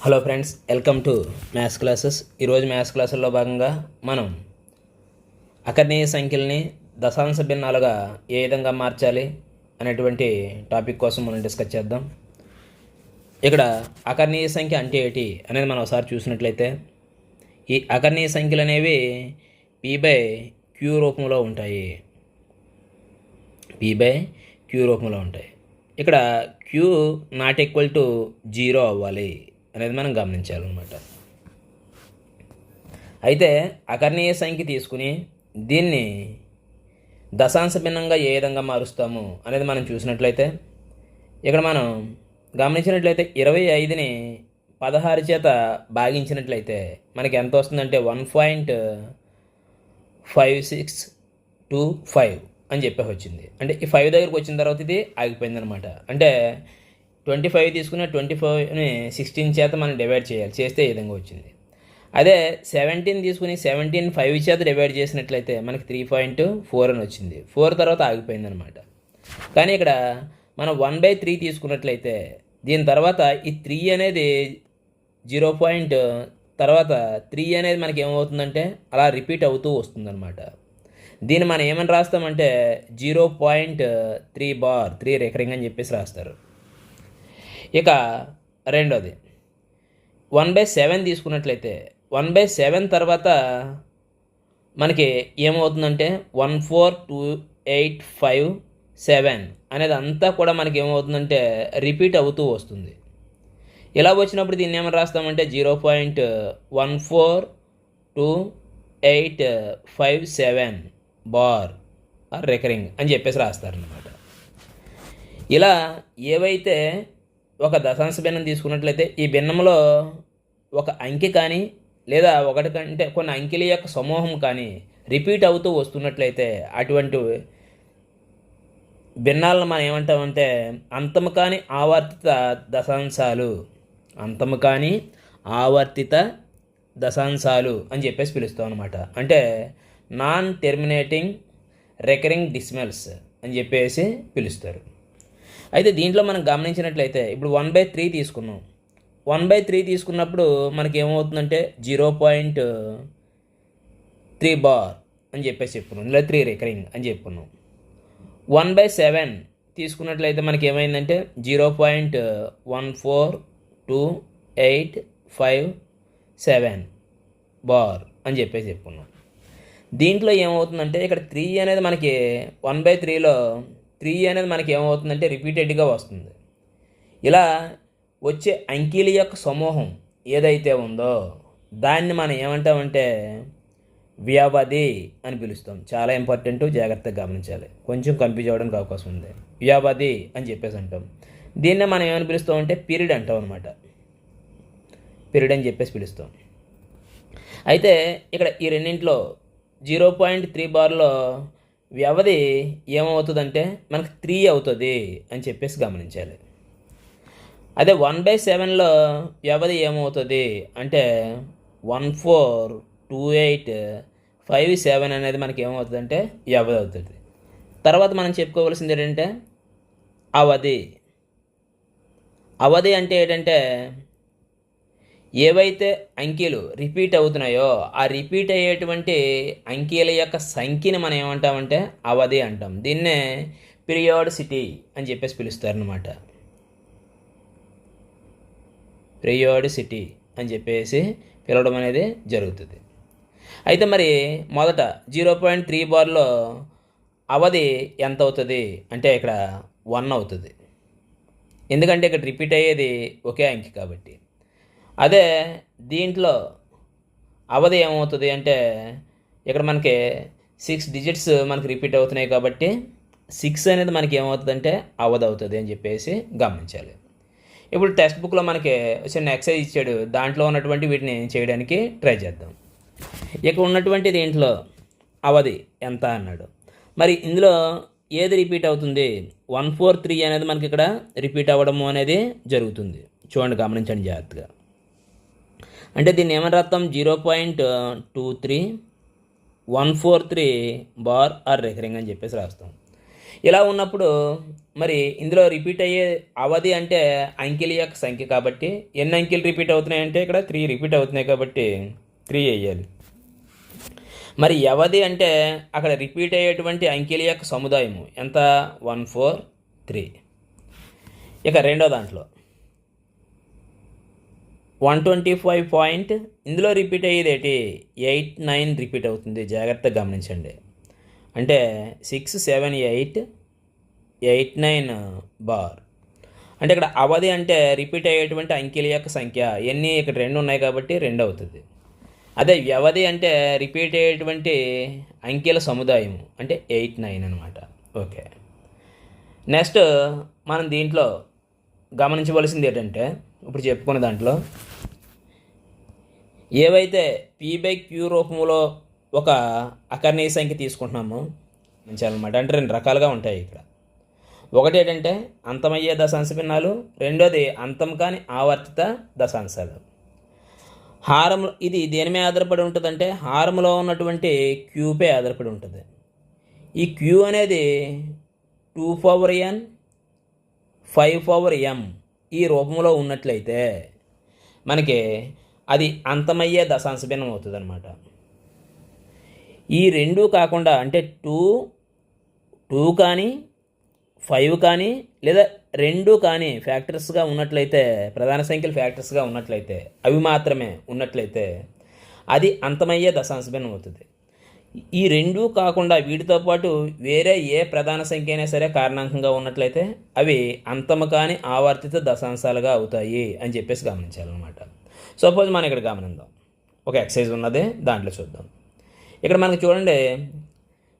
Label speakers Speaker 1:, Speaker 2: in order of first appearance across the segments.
Speaker 1: Hello friends, welcome to maths classes. ఈరోజు maths క్లాసుల్లో భాగంగా మనం అకర్ణీయ సంఖ్యల్ని దశాంశ భిన్నాలుగా ఏ విధంగా మార్చాలి అనేటువంటి టాపిక్ కోసం మనం డిస్కస్ చేద్దాం. ఇక్కడ అకర్ణీయ సంఖ్య అంటే ఏంటి అనేది మనం ఒకసారి చూసినట్లయితే, ఈ అకర్ణీయ సంఖ్యలు అనేవి P/Q రూపంలో ఉంటాయి. P/Q రూపంలో ఉంటాయి. ఇక్కడ Q నాట్ ఈక్వల్ టు 0 అవ్వాలి అనేది మనం గమనించాలన్నమాట. అయితే అకర్ణీయ సంఖ్య తీసుకుని దీన్ని దశాంశ భిన్నంగా ఏ విధంగా మారుస్తాము అనేది మనం చూసినట్లయితే, ఇక్కడ మనం గమనించినట్లయితే 25ని 16 చేత భాగించినట్లయితే మనకి ఎంత వస్తుందంటే 1.5625 అని చెప్పేసి వచ్చింది. అంటే ఈ 5 దగ్గరకు వచ్చిన తర్వాత ఇది ఆగిపోయిందనమాట. అంటే 25 తీసుకున్న 25ని 16 చేత మనం డివైడ్ చేయాలి, చేస్తే ఈ విధంగా వచ్చింది. అదే 17 తీసుకుని 17 5 చేత డివైడ్ చేసినట్లయితే మనకి 3.4 అని వచ్చింది. 4 తర్వాత ఆగిపోయిందనమాట. కానీ ఇక్కడ మనం 1/3 తీసుకున్నట్లయితే దీని తర్వాత ఈ 3 అనేది 0. తర్వాత 3 అనేది మనకి ఏమవుతుందంటే అలా రిపీట్ అవుతూ వస్తుందన్నమాట. దీన్ని మనం ఏమని రాస్తామంటే 0.3 బార్ 3 రికరింగ్ అని చెప్పేసి రాస్తారు. ఇక రెండోది 1/7 తీసుకున్నట్లయితే 1/7 తర్వాత మనకి ఏమవుతుందంటే 14287 అనేది అంతా కూడా మనకి ఏమవుతుందంటే రిపీట్ అవుతూ వస్తుంది. ఇలా వచ్చినప్పుడు దీన్ని ఏమని రాస్తామంటే 0.14287 బార్ ఆర్ రికరింగ్ అని చెప్పేసి రాస్తారనమాట. ఇలా ఏవైతే ఒక దశాంశ భిన్నం తీసుకున్నట్లయితే ఈ భిన్నంలో ఒక అంకె కానీ లేదా ఒకటి కంటే కొన్ని అంకెల యొక్క సమూహం కానీ రిపీట్ అవుతూ వస్తున్నట్లయితే అటువంటి భిన్నాలను మనం ఏమంటామంటే అంతము కాని ఆవర్తిత దశాంశాలు, అంతము కాని ఆవర్తిత దశాంశాలు అని చెప్పేసి పిలుస్తాం అనమాట. అంటే నాన్ టెర్మినేటింగ్ రికరింగ్ డెసిమల్స్ అని చెప్పేసి పిలుస్తారు. అయితే దీంట్లో మనం గమనించినట్లయితే ఇప్పుడు 1/3 తీసుకున్నాం. 1/3 తీసుకున్నప్పుడు మనకి ఏమవుతుందంటే 0.3 బార్ అని చెప్పేసి చెప్పుకున్నాం, లేదా 3 రికరింగ్ అని చెప్పుకున్నాం. 1/7 తీసుకున్నట్లయితే మనకి ఏమైందంటే 0.14287 బార్ అని చెప్పేసి చెప్పుకున్నాం. దీంట్లో ఏమవుతుందంటే ఇక్కడ 3 అనేది మనకి 1/3లో 3 అనేది మనకి ఏమవుతుందంటే రిపీటెడ్గా వస్తుంది. ఇలా వచ్చే అంకెల యొక్క సమూహం ఏదైతే ఉందో దాన్ని మనం ఏమంటామంటే వ్యవధి అని పిలుస్తాం. చాలా ఇంపార్టెంట్, జాగ్రత్తగా గమనించాలి, కొంచెం కన్ఫ్యూజ్ అవ్వడానికి అవకాశం ఉంది. వ్యవధి అని చెప్పేసి అంటాం. దీన్నే మనం ఏమని పిలుస్తామంటే పీరియడ్ అంటాం అనమాట. పీరియడ్ అని చెప్పేసి పిలుస్తాం. అయితే ఇక్కడ ఈ రెండింటిలో 0.3 బార్లో వ్యవధి ఏమవుతుందంటే మనకు 3 అవుతుంది అని చెప్పేసి గమనించాలి. అదే 1/7లో వ్యవధి ఏమవుతుంది అంటే 14287 అనేది మనకి ఏమవుతుందంటే వ్యవధి అవుతుంది. తర్వాత మనం చెప్పుకోవాల్సింది ఏంటంటే అవధి. అవధి అంటే ఏంటంటే ఏవైతే అంకెలు రిపీట్ అవుతున్నాయో ఆ రిపీట్ అయ్యేటువంటి అంకెల యొక్క సంఖ్యని మనం ఏమంటామంటే అవధి అంటాం. దీన్నే పీరియాడిసిటీ అని చెప్పేసి పిలుస్తారనమాట. పీరియాడిసిటీ అని చెప్పేసి పిలవడం అనేది జరుగుతుంది. అయితే మరి మొదట 0.3 బార్లో అవధి ఎంత అవుతుంది అంటే ఇక్కడ 1 అవుతుంది. ఎందుకంటే ఇక్కడ రిపీట్ అయ్యేది ఒకే అంకె కాబట్టి. అదే దీంట్లో అవధి ఏమవుతుంది అంటే ఇక్కడ మనకి 6 డిజిట్స్ మనకి రిపీట్ అవుతున్నాయి కాబట్టి 6 అనేది మనకి ఏమవుతుందంటే అవధి అవుతుంది అని చెప్పేసి గమనించాలి. ఇప్పుడు టెక్స్ట్ బుక్లో మనకి చిన్న ఎక్సర్సైజ్ ఇచ్చాడు, దాంట్లో ఉన్నటువంటి వీటిని చేయడానికి ట్రై చేద్దాం. ఇక్కడ ఉన్నటువంటి దీంట్లో అవధి ఎంత అన్నాడు. మరి ఇందులో ఏది రిపీట్ అవుతుంది? 143 అనేది మనకి ఇక్కడ రిపీట్ అవ్వడము అనేది జరుగుతుంది. చూడండి, గమనించండి జాగ్రత్తగా. అంటే దీన్ని ఏమని రాస్తాం? 0.23143 బార్ ఆర్ రికరింగ్ అని చెప్పేసి రాస్తాం. ఇలా ఉన్నప్పుడు మరి ఇందులో రిపీట్ అయ్యే అవధి అంటే అంకెల యొక్క సంఖ్య కాబట్టి ఎన్ని అంకెలు రిపీట్ అవుతున్నాయంటే ఇక్కడ 3 రిపీట్ అవుతున్నాయి కాబట్టి 3 వేయాలి. మరి వ్యవధి అంటే అక్కడ రిపీట్ అయ్యేటువంటి అంకెల యొక్క సముదాయము ఎంత 1 4 3. ఇక రెండో దాంట్లో 125 పాయింట్ ఇందులో రిపీట్ అయ్యేది ఏంటి 8 9 రిపీట్ అవుతుంది. జాగ్రత్తగా గమనించండి. అంటే 6 7 8 8 9 బార్. అంటే ఇక్కడ అవధి అంటే రిపీట్ అయ్యేటువంటి అంకెల యొక్క సంఖ్య ఎన్ని ఇక్కడ 2 ఉన్నాయి కాబట్టి 2 అవుతుంది. అదే వ్యవధి అంటే రిపీట్ అయ్యేటువంటి అంకెల సముదాయము అంటే 8 9 అనమాట. ఓకే, నెక్స్ట్ మనం దీంట్లో గమనించవలసింది ఏంటంటే ఇప్పుడు చెప్పుకున్న దాంట్లో ఏవైతే P/Q రూపంలో ఒక అకర్ణీయ సంఖ్య తీసుకుంటున్నామో మంచాలన్నమాట. అంటే 2 రకాలుగా ఉంటాయి ఇక్కడ. ఒకటి ఏంటంటే అంతమయ్యే దశాంశ భిన్నాలు, రెండోది అంతం కాని ఆవర్తిత దశాంశాలు. హారం ఇది దేని మీద ఆధారపడి ఉంటుందంటే హారంలో ఉన్నటువంటి క్యూపై ఆధారపడి ఉంటుంది. ఈ క్యూ అనేది 2 పవర్ n 5 పవర్ m ఈ రూపంలో ఉన్నట్లయితే మనకి అది అంతమయ్యే దశాంశ భిన్నం అవుతుంది అనమాట. ఈ రెండు కాకుండా అంటే 2 కానీ 5 కానీ లేదా 2 కానీ ఫ్యాక్టర్స్గా ఉన్నట్లయితే, ప్రధాన సంఖ్యలు ఫ్యాక్టర్స్గా ఉన్నట్లయితే, అవి మాత్రమే ఉన్నట్లయితే అది అంతమయ్యే దశాంశ భిన్నం అవుతుంది. ఈ 2 కాకుండా వీటితో పాటు వేరే ఏ ప్రధాన సంఖ్య అయినా సరే కారణాంకంగా ఉన్నట్లయితే అవి అంతము కాని ఆవర్తిత దశాంశాలుగా అవుతాయి అని చెప్పేసి గమనించాలన్నమాట. సపోజ్ మనం ఇక్కడ గమనిద్దాం, ఒక ఎక్సైజ్ ఉన్నది, దాంట్లో చూద్దాం. ఇక్కడ మనకు చూడండి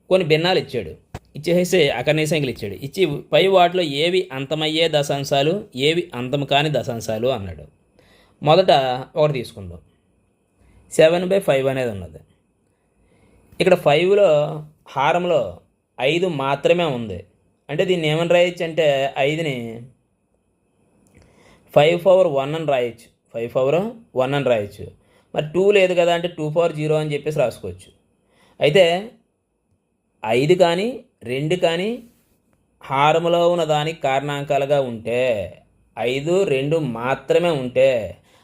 Speaker 1: కొన్ని భిన్నాలు ఇచ్చేసి అకర్ణీయ సంఖ్యలు ఇచ్చాడు. ఇచ్చి పై వాటిలో ఏవి అంతమయ్యే దశాంశాలు, ఏవి అంతము కాని దశాంశాలు అన్నాడు. మొదట ఒకటి తీసుకుందాం. 7/5 అనేది ఉన్నది. ఇక్కడ 5లో హారంలో 5 మాత్రమే ఉంది. అంటే దీన్ని ఏమని రాయొచ్చు అంటే 5ని 5 పవర్ 1 అని రాయొచ్చు. 5 పవర్ 1 అని రాయొచ్చు. మరి 2 లేదు కదా అంటే 2 పవర్ 0 అని చెప్పేసి రాసుకోవచ్చు. అయితే 5 కానీ 2 కానీ హారములో ఉన్న దానికి కారణాంకాలుగా ఉంటే, 5 2 మాత్రమే ఉంటే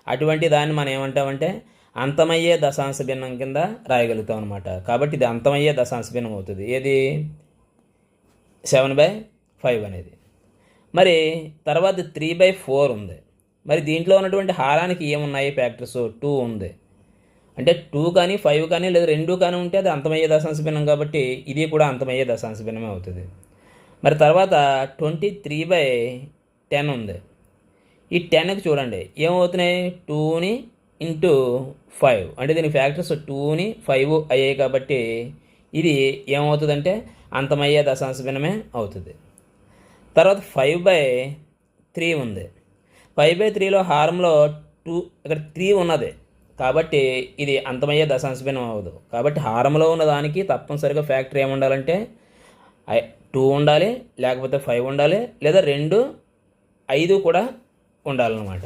Speaker 1: అటువంటి దాన్ని మనం ఏమంటామంటే అంతమయ్యే దశాంశ భిన్నం కింద రాయగలుగుతాం అనమాట. కాబట్టి ఇది అంతమయ్యే దశాంశ భిన్నం అవుతుంది. ఏది 7/5 అనేది. మరి తర్వాత 3/4 ఉంది. మరి దీంట్లో ఉన్నటువంటి హారానికి ఏమున్నాయి ఫ్యాక్టర్స్ 2 ఉంది. అంటే 2 కానీ 5 కానీ లేదా 2 కానీ ఉంటే అది అంతమయ్యే దశాంశ భిన్నం కాబట్టి ఇది కూడా అంతమయ్యే దశాంశ భిన్నమే అవుతుంది. మరి తర్వాత 23/10 ఉంది. ఈ 10కి చూడండి ఏమవుతున్నాయి 2ని ఇంటూ 5 అంటే దీని ఫ్యాక్టర్స్ 2ని 5 అయ్యాయి కాబట్టి ఇది ఏమవుతుందంటే అంతమయ్యే దశాంశ భిన్నమే అవుతుంది. తర్వాత 5/3 ఉంది. 5/3లో హారంలో 2 ఇక్కడ 3 ఉన్నది కాబట్టి ఇది అంతమయ్యే దశాంశ భిన్నం అవ్వదు. కాబట్టి హారంలో ఉన్న దానికి తప్పనిసరిగా ఫ్యాక్టర్ ఏముండాలంటే 2 ఉండాలి, లేకపోతే 5 ఉండాలి, లేదా 2 5 కూడా ఉండాలన్నమాట.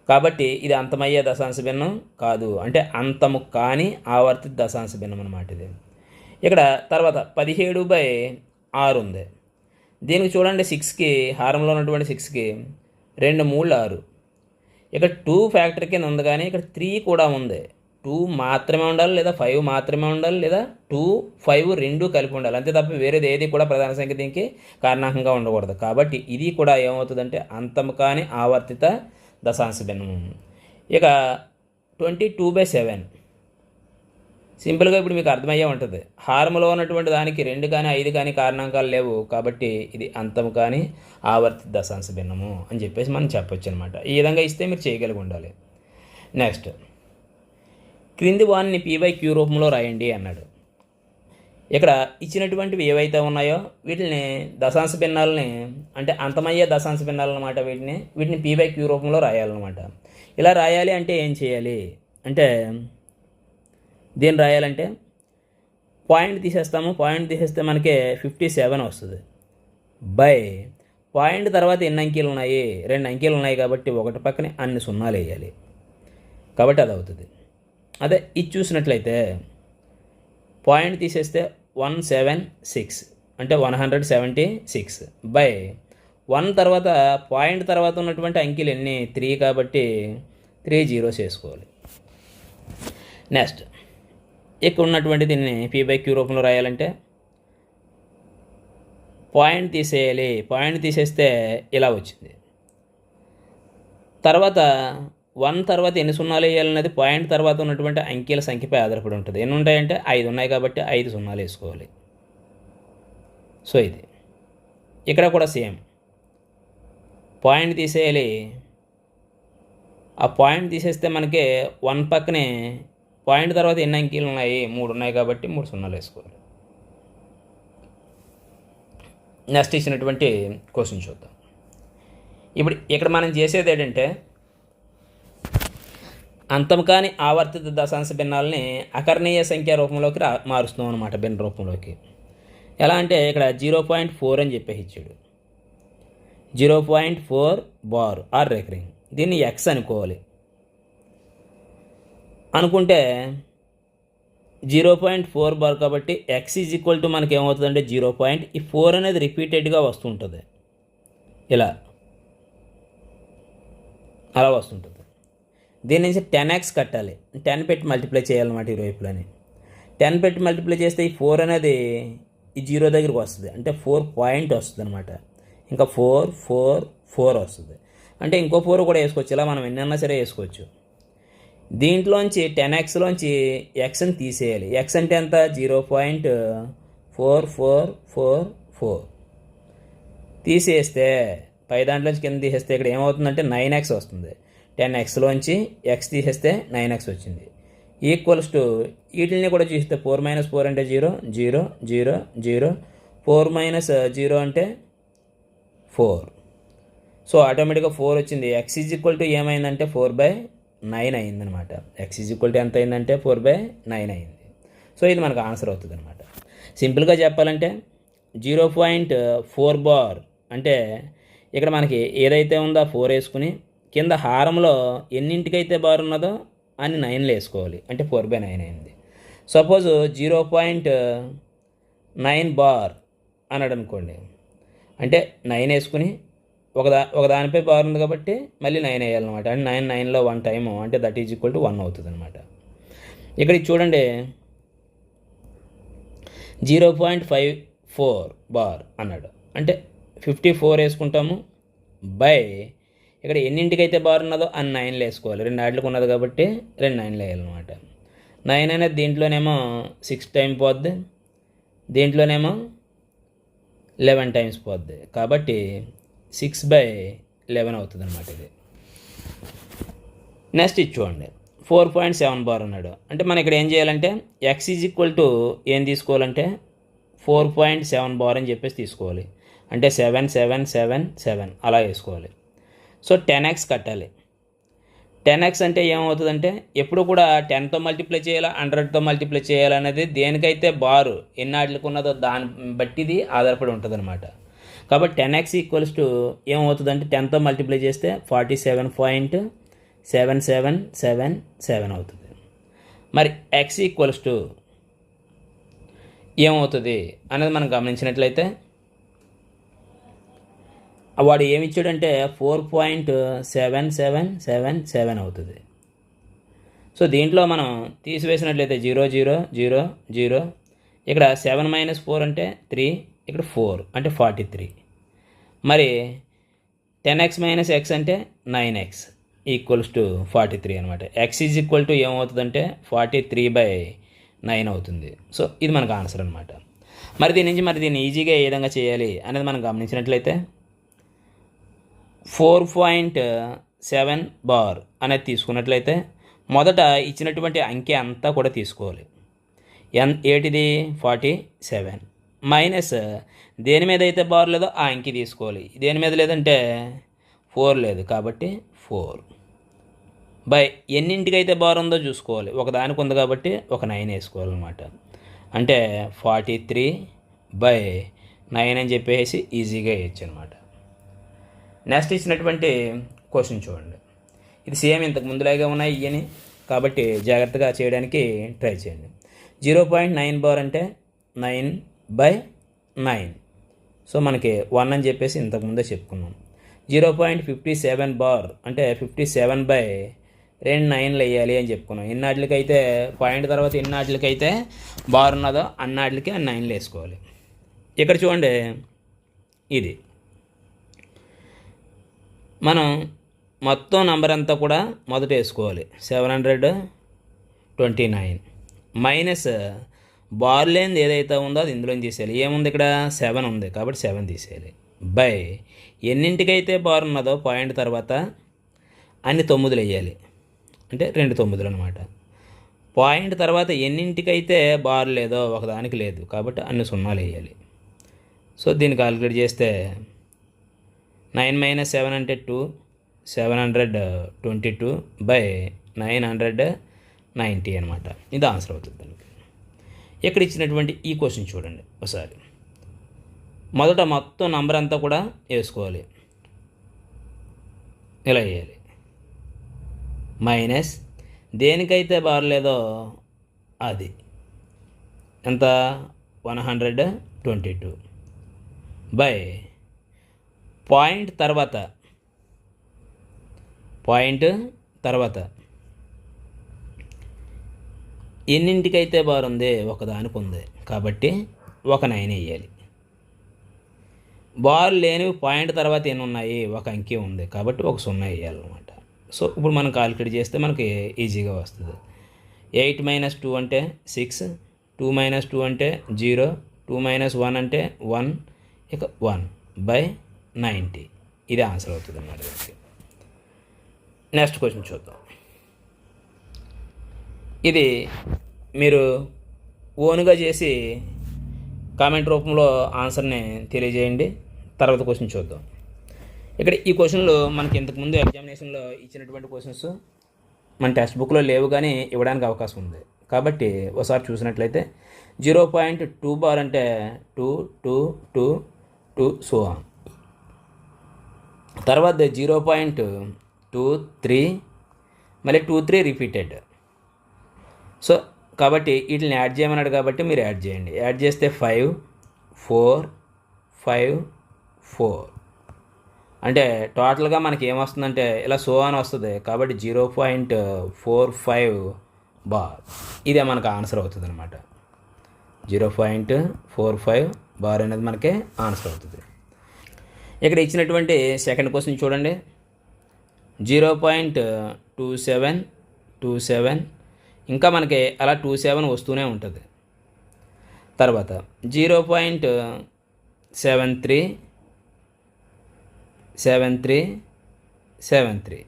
Speaker 1: కాబట్టి ఇది అంతమయ్యే దశాంశ భిన్నం కాదు, అంటే అంతము కాని ఆవర్తిత దశాంశ భిన్నం అన్నమాట ఇది. ఇక్కడ తర్వాత 17/6 ఉంది. దీనికి చూడండి 6కి హారంలో ఉన్నటువంటి 6కి 2 3 6. ఇక్కడ 2 ఫ్యాక్టర్ కింద ఉంది కానీ ఇక్కడ 3 కూడా ఉంది. 2 మాత్రమే ఉండాలి, లేదా 5 మాత్రమే ఉండాలి, లేదా 2 5 2 కలిపి ఉండాలి. అంతే తప్ప వేరేది ఏది కూడా ప్రధాన సంఖ్య దీనికి కారణాంకంగా ఉండకూడదు. కాబట్టి ఇది కూడా ఏమవుతుందంటే అంతము కాని ఆవర్తిత దశాంశ భిన్నం. ఇక 22/7 సింపుల్గా ఇప్పుడు మీకు అర్థమయ్యే ఉంటుంది. హారంలో ఉన్నటువంటి దానికి 2 కానీ 5 కానీ కారణాంకాలు లేవు కాబట్టి ఇది అంతము కానీ ఆవర్తిత దశాంశ భిన్నము అని చెప్పేసి మనం చెప్పొచ్చు అనమాట. ఈ విధంగా ఇస్తే మీరు చేయగలిగి ఉండాలి. నెక్స్ట్ క్రింది వాన్ని P/Q రూపంలో రాయండి అన్నాడు. ఇక్కడ ఇచ్చినటువంటివి ఏవైతే ఉన్నాయో వీటిని దశాంశ భిన్నాలని అంటే అంతమయ్యే దశాంశ భిన్నాలు అనమాట. వీటిని P/Q రూపంలో రాయాలన్నమాట. ఇలా రాయాలి అంటే ఏం చేయాలి అంటే దేని రాయాలంటే పాయింట్ తీసేస్తాము. పాయింట్ తీసేస్తే మనకి 57 వస్తుంది. బై పాయింట్ తర్వాత ఎన్ని అంకెలు ఉన్నాయి 2 అంకెలు ఉన్నాయి కాబట్టి ఒకటి పక్కనే అన్ని సున్నాలు వేయాలి కాబట్టి అది అవుతుంది. అదే ఇది చూసినట్లయితే పాయింట్ తీసేస్తే 176 అంటే 176 బై 1 తర్వాత పాయింట్ తర్వాత ఉన్నటువంటి అంకెలు ఎన్ని 3 కాబట్టి 3 జీరోస్ వేసుకోవాలి. నెక్స్ట్ ఇక్కడ ఉన్నటువంటి దీన్ని p/q రూపంలో రాయాలంటే పాయింట్ తీసేయాలి. పాయింట్ తీసేస్తే ఇలా వచ్చింది. తర్వాత 1 తర్వాత ఎన్ని సున్నాలు వేయాలన్నది పాయింట్ తర్వాత ఉన్నటువంటి అంకెల సంఖ్యపై ఆధారపడి ఉంటుంది. ఎన్ని ఉంటాయంటే 5 ఉన్నాయి కాబట్టి 5 సున్నాలు వేసుకోవాలి. సో ఇది ఇక్కడ కూడా సేమ్ పాయింట్ తీసేయాలి. ఆ పాయింట్ తీసేస్తే మనకి 1 పక్కనే పాయింట్ తర్వాత ఎన్ని అంకెలు ఉన్నాయి 3 ఉన్నాయి కాబట్టి 3 సున్నాలు వేసుకోవాలి. నెక్స్ట్ ఇచ్చినటువంటి క్వశ్చన్ చూద్దాం. ఇప్పుడు ఇక్కడ మనం చేసేది ఏంటంటే అంతం కాని ఆవర్తిత దశాంశ భిన్నాలని అకర్ణీయ సంఖ్య రూపంలోకి మారుస్తున్నాం అనమాట, భిన్న రూపంలోకి. ఎలా అంటే ఇక్కడ 0.4 అని చెప్పేసి ఇచ్చాడు. 0.4 బార్ ఆర్ రికరింగ్. దీన్ని ఎక్స్ అనుకోవాలి. అనుకుంటే 0.4 బార్ కాబట్టి ఎక్స్ ఈజ్ ఈక్వల్ టు మనకి ఏమవుతుందంటే 0. ఈ 4 అనేది రిపీటెడ్గా వస్తుంటుంది, ఇలా అలా వస్తుంటుంది. దీని నుంచి 10x కట్టాలి. 10 పెట్టి మల్టిప్లై చేయాలన్నమాట ఇరువైపులని. 10 పెట్టి మల్టిప్లై చేస్తే ఈ 4 అనేది ఈ 0 దగ్గరికి వస్తుంది, అంటే 4 పాయింట్ వస్తుంది అనమాట. ఇంకా 4 4 4 వస్తుంది, అంటే ఇంకో 4 కూడా వేసుకోవచ్చు. ఇలా మనం ఎన్నైనా సరే వేసుకోవచ్చు. దీంట్లోంచి 10xలోంచి ఎక్స్ని తీసేయాలి. ఎక్స్ అంటే ఎంత 0.4444 తీసేస్తే పై దాంట్లోంచి కింద తీసేస్తే ఇక్కడ ఏమవుతుందంటే 9x వస్తుంది. 10xలోంచి ఎక్స్ తీసేస్తే 9x వచ్చింది. ఈక్వల్స్ టు వీటిని కూడా చూస్తే 4 - 4 అంటే 0 0 0 0 4 - 0 అంటే 4. సో ఆటోమేటిక్గా 4 వచ్చింది. ఎక్స్ ఈజ్ ఈక్వల్ టు ఏమైందంటే 4/9 అయిందనమాట. ఎక్స్ ఈజ్ ఈక్వల్ టు ఎంత అయిందంటే 4/9 అయింది. సో ఇది మనకు ఆన్సర్ అవుతుంది అనమాట. సింపుల్గా చెప్పాలంటే 0.4 బార్ అంటే ఇక్కడ మనకి ఏదైతే ఉందో 4 వేసుకుని కింద హారంలో ఎన్నింటికైతే బార్ ఉన్నదో అన్ని 9 వేసుకోవాలి, అంటే 4/9 అయింది. సపోజ్ 0.9 బార్ అన్నాడు అనుకోండి, అంటే 9 వేసుకుని ఒక దానిపై బార్ ఉంది కాబట్టి మళ్ళీ 9 వేయాలన్నమాట. అంటే 9లో 1 టైము, అంటే దట్ ఈజ్ ఈక్వల్ టు 1 అవుతుంది అనమాట. ఇక్కడ చూడండి 0.54 బార్ అన్నాడు, అంటే 54 వేసుకుంటాము బై ఇక్కడ ఎన్నింటికైతే బార్ ఉన్నదో అన్ని 9 వేసుకోవాలి. 2 ఆటలకు ఉన్నది కాబట్టి 2 9 వేయాలన్నమాట. 9 అనేది దీంట్లోనేమో 6 టైం పోద్ది, దీంట్లోనేమో 11 టైమ్స్ పోద్ది, కాబట్టి 6/11 అవుతుంది అనమాట ఇది. నెక్స్ట్ ఇది చూడండి 4.7 బార్ అన్నాడు, అంటే మనం ఇక్కడ ఏం చేయాలంటే ఎక్స్ ఈజ్ ఈక్వల్ టు ఏం తీసుకోవాలంటే 4.7 బార్ అని చెప్పేసి తీసుకోవాలి. అంటే 7 7 7 7 అలా వేసుకోవాలి. సో 10x కట్టాలి. 10x అంటే ఏమవుతుందంటే ఎప్పుడు కూడా 10తో మల్టిప్లై చేయాలా 100తో మల్టిప్లై చేయాలనేది దేనికైతే బారు ఎన్ని ఆటలకు ఉన్నదో దాన్ని బట్టి ఇది ఆధారపడి ఉంటుంది అనమాట. కాబట్టి 10x ఈక్వల్స్ టు ఏమవుతుందంటే 10తో మల్టిప్లై చేస్తే 47.7777 అవుతుంది. మరి x ఈక్వల్స్ టు ఏమవుతుంది అనేది మనం గమనించినట్లయితే వాడు ఏమి ఇచ్చాడంటే 4.7777 అవుతుంది. సో దీంట్లో మనం తీసివేసినట్లయితే 0 0 0 0 ఇక్కడ 7 - 4 అంటే 3, ఇక్కడ 4 అంటే 43. మరి 10x - x అంటే 9x ఈక్వల్స్ టు 43 అనమాట. ఎక్స్ ఈజ్ ఈక్వల్ టు ఏమవుతుందంటే 43/9 అవుతుంది. సో ఇది మనకు ఆన్సర్ అనమాట. మరి దీన్ని ఈజీగా ఏ విధంగా చేయాలి అనేది మనం గమనించినట్లయితే 4.7 బార్ అనేది తీసుకున్నట్లయితే మొదట ఇచ్చినటువంటి అంకె అంతా కూడా తీసుకోవాలి. ఏటిది 47 మైనస్ దేని మీద అయితే బార్ లేదో ఆ అంకె తీసుకోవాలి. దేని మీద లేదంటే 4 లేదు కాబట్టి 4 బై ఎన్నింటికైతే బార్ ఉందో చూసుకోవాలి. ఒక దానికి ఉంది కాబట్టి ఒక 9 వేసుకోవాలన్నమాట. అంటే 43/9 అని చెప్పేసి ఈజీగా వేయచ్చు అనమాట. నెక్స్ట్ ఇచ్చినటువంటి క్వశ్చన్ చూడండి. ఇది సేమ్ ఇంతకు ముందులాగే ఉన్నాయి ఇవని, కాబట్టి జాగ్రత్తగా చేయడానికి ట్రై చేయండి. 0.9 బార్ అంటే 9/9 9. సో మనకి 1 అని చెప్పేసి ఇంతకుముందే చెప్పుకున్నాం. 0.57 బార్ అంటే 57 బై 2 9లు వేయాలి అని చెప్పుకున్నాం. ఎన్నాటికైతే పాయింట్ తర్వాత ఎన్నాటికైతే బార్ ఉన్నదో అన్నాటికి ఆ 9లు వేసుకోవాలి. ఇక్కడ చూడండి, ఇది మనం మొత్తం నంబర్ అంతా కూడా మొదట వేసుకోవాలి. 729 మైనస్ బార్ లేనిది ఏదైతే ఉందో అది ఇందులో తీసేయాలి. ఏముంది ఇక్కడ 7 ఉంది కాబట్టి 7 తీసేయాలి. బై ఎన్నింటికైతే బార్ ఉన్నదో పాయింట్ తర్వాత అన్ని 9లు వేయాలి, అంటే 2 9లు అనమాట. పాయింట్ తర్వాత ఎన్నింటికైతే బార్ లేదో ఒకదానికి లేదు కాబట్టి అన్ని 0లు వేయాలి. సో దీన్ని కాలిక్యులేట్ చేస్తే 9 మైనస్ 7 అంటే 2, 722 బై 990 అనమాట. ఇది ఆన్సర్ అవుతుంది దానికి. ఇక్కడ ఇచ్చినటువంటి ఈ క్వశ్చన్ చూడండి ఒకసారి. మొదట మొత్తం నంబర్ అంతా కూడా వేసుకోవాలి, ఇలా వేయాలి. మైనస్ దేనికైతే బారలేదో అది ఎంత 122 బై పాయింట్ తర్వాత ఎన్నింటికైతే బార్ ఉంది ఒకదానికి ఉంది కాబట్టి ఒక 9 వేయాలి. బార్ లేనివి పాయింట్ తర్వాత ఎన్ని ఉన్నాయి, ఒక అంకె ఉంది కాబట్టి ఒక 0 వేయాలన్నమాట. సో ఇప్పుడు మనం కాలిక్యులేట్ చేస్తే మనకి ఈజీగా వస్తుంది. 8 మైనస్ 2 అంటే 6, 2 మైనస్ 2 అంటే 0, 2 మైనస్ 1 అంటే 1, ఇక 1 బై 90. ఇది ఆన్సర్ అవుతుంది అన్నమాట. నెక్స్ట్ క్వశ్చన్ చూద్దాం. ఇది మీరు ఓన్గా చేసి కామెంట్ రూపంలో ఆన్సర్ని తెలియజేయండి. తర్వాత క్వశ్చన్ చూద్దాం. ఇక్కడ ఈ క్వశ్చన్లు మనకి ఇంతకుముందు ఎగ్జామినేషన్లో ఇచ్చినటువంటి క్వశ్చన్స్ మన టెక్స్ట్ బుక్లో లేవు, కానీ ఇవ్వడానికి అవకాశం ఉంది. కాబట్టి ఒకసారి చూసినట్లయితే 0.2 బార్ అంటే 2 2 2 2 సో ఆన్. తర్వాత 0.23 మళ్ళీ 23 రిపీటెడ్. సో కాబట్టి వీటిని యాడ్ చేయమన్నాడు కాబట్టి మీరు యాడ్ చేయండి. యాడ్ చేస్తే 5 4 5 4 అంటే టోటల్గా మనకి ఏమొస్తుందంటే ఇలా సో అని వస్తుంది. కాబట్టి 0.45 బార్ ఇదే మనకు ఆన్సర్ అవుతుంది అనమాట. 0.45 బార్ అనేది మనకి ఆన్సర్ అవుతుంది. ఇక్కడ ఇచ్చినటువంటి సెకండ్ క్వశ్చన్ చూడండి. 0.27 ఇంకా మనకి అలా 27 వస్తూనే ఉంటుంది. తర్వాత 0.73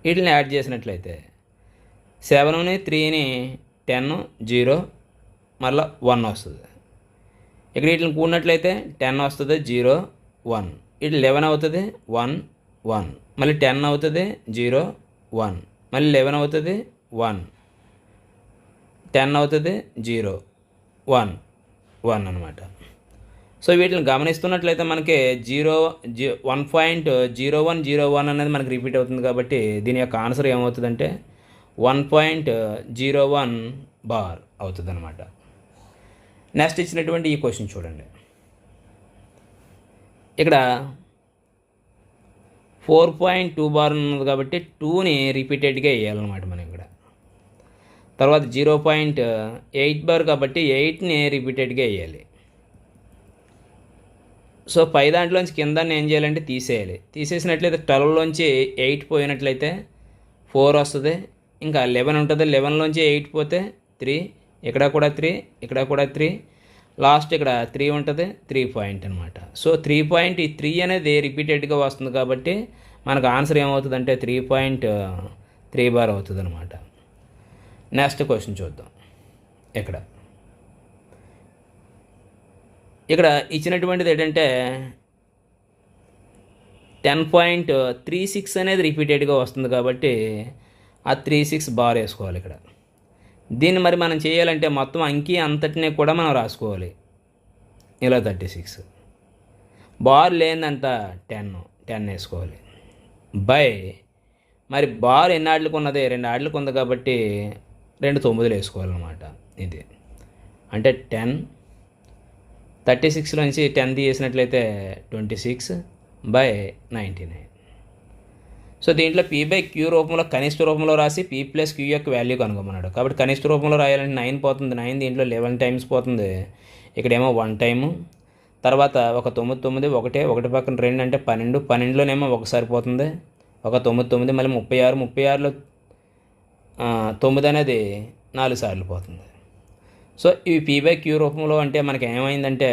Speaker 1: వీటిని యాడ్ చేసినట్లయితే 7ని 3ని 10 0 మళ్ళీ 1 వస్తుంది. ఇక్కడ వీటిని కూడినట్లయితే 10 వస్తుంది 0 1, ఇటు 11 అవుతుంది 1 1, మళ్ళీ 10 అవుతుంది 0 1, మళ్ళీ 11 అవుతుంది 1, 10 అవుతుంది 0 1 1 అనమాట. సో వీటిని గమనిస్తున్నట్లయితే మనకి 1.0101 అనేది మనకి రిపీట్ అవుతుంది. కాబట్టి దీని యొక్క ఆన్సర్ ఏమవుతుందంటే 1.01 బార్ అవుతుంది అనమాట. నెక్స్ట్ ఇచ్చినటువంటి ఈ క్వశ్చన్ చూడండి. ఇక్కడ 4.2 బార్ ఉన్నది కాబట్టి 2ని రిపీటెడ్గా వేయాలన్నమాట మనం ఇక్కడ. తర్వాత 0.8 బార్ కాబట్టి 8ని రిపీటెడ్గా వేయాలి. సో పై దాంట్లోంచి కింద ఏం చేయాలంటే తీసేయాలి. తీసేసినట్లయితే 12లోంచి 8 పోయినట్లయితే 4 వస్తుంది. ఇంకా 11 ఉంటుంది. 11లోంచి 8 పోతే 3, ఇక్కడ కూడా 3, ఇక్కడ కూడా 3, లాస్ట్ ఇక్కడ 3 ఉంటుంది. 3 పాయింట్ అనమాట. సో 3.3 అనేది రిపీటెడ్గా వస్తుంది కాబట్టి మనకు ఆన్సర్ ఏమవుతుందంటే 3.3 బార్ అవుతుంది అనమాట. నెక్స్ట్ క్వశ్చన్ చూద్దాం. ఇక్కడ ఇచ్చినటువంటిది ఏంటంటే 10.36 అనేది రిపీటెడ్గా వస్తుంది కాబట్టి ఆ 36 బార్ వేసుకోవాలి ఇక్కడ. దీన్ని మరి మనం చేయాలంటే మొత్తం అంకి అంతటినీ కూడా మనం రాసుకోవాలి. ఇలా 36 బార్ లేదంతా 10 వేసుకోవాలి. బై మరి బార్ ఎన్ని ఆటలకు ఉన్నది, 2 ఆటలకు ఉంది కాబట్టి 2 9లు వేసుకోవాలన్నమాట. ఇది అంటే 10 36లోంచి 10 తీసేసినట్లయితే 26/99. సో దీంట్లో P/Q రూపంలో కనిష్ట రూపంలో రాసి P+Q యొక్క వాల్యూ కనుగొమన్నాడు. కాబట్టి కనిష్ట రూపంలో రాయాలంటే 9 పోతుంది. 9 దీంట్లో 11 టైమ్స్ పోతుంది. ఇక్కడేమో 1 టైము, తర్వాత ఒక 9 9 1 పక్కన 2 అంటే 12. 12లోనేమో ఒకసారి పోతుంది, ఒక 9 9 మళ్ళీ 36. 36లో 9 అనేది 4 సార్లు పోతుంది. సో ఇవి P/Q రూపంలో అంటే మనకి ఏమైందంటే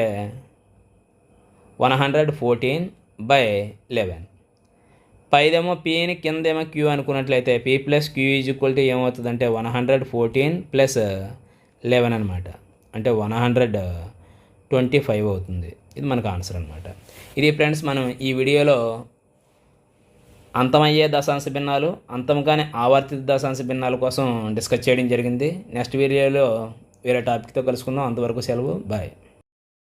Speaker 1: 114/11. పైదేమో Pని కిందేమో Q అనుకున్నట్లయితే P+Q ఏమవుతుందంటే 114 + 11 అనమాట. అంటే 125 అవుతుంది. ఇది మనకు ఆన్సర్ అనమాట. ఇది ఫ్రెండ్స్ మనం ఈ వీడియోలో అంతమయ్యే దశాంశ భిన్నాలు, అంతం కాని ఆవర్తిత దశాంశ భిన్నాల కోసం డిస్కస్ చేయడం జరిగింది. నెక్స్ట్ వీడియోలో వేరే టాపిక్తో కలుసుకుందాం. అంతవరకు సెలవు. బాయ్.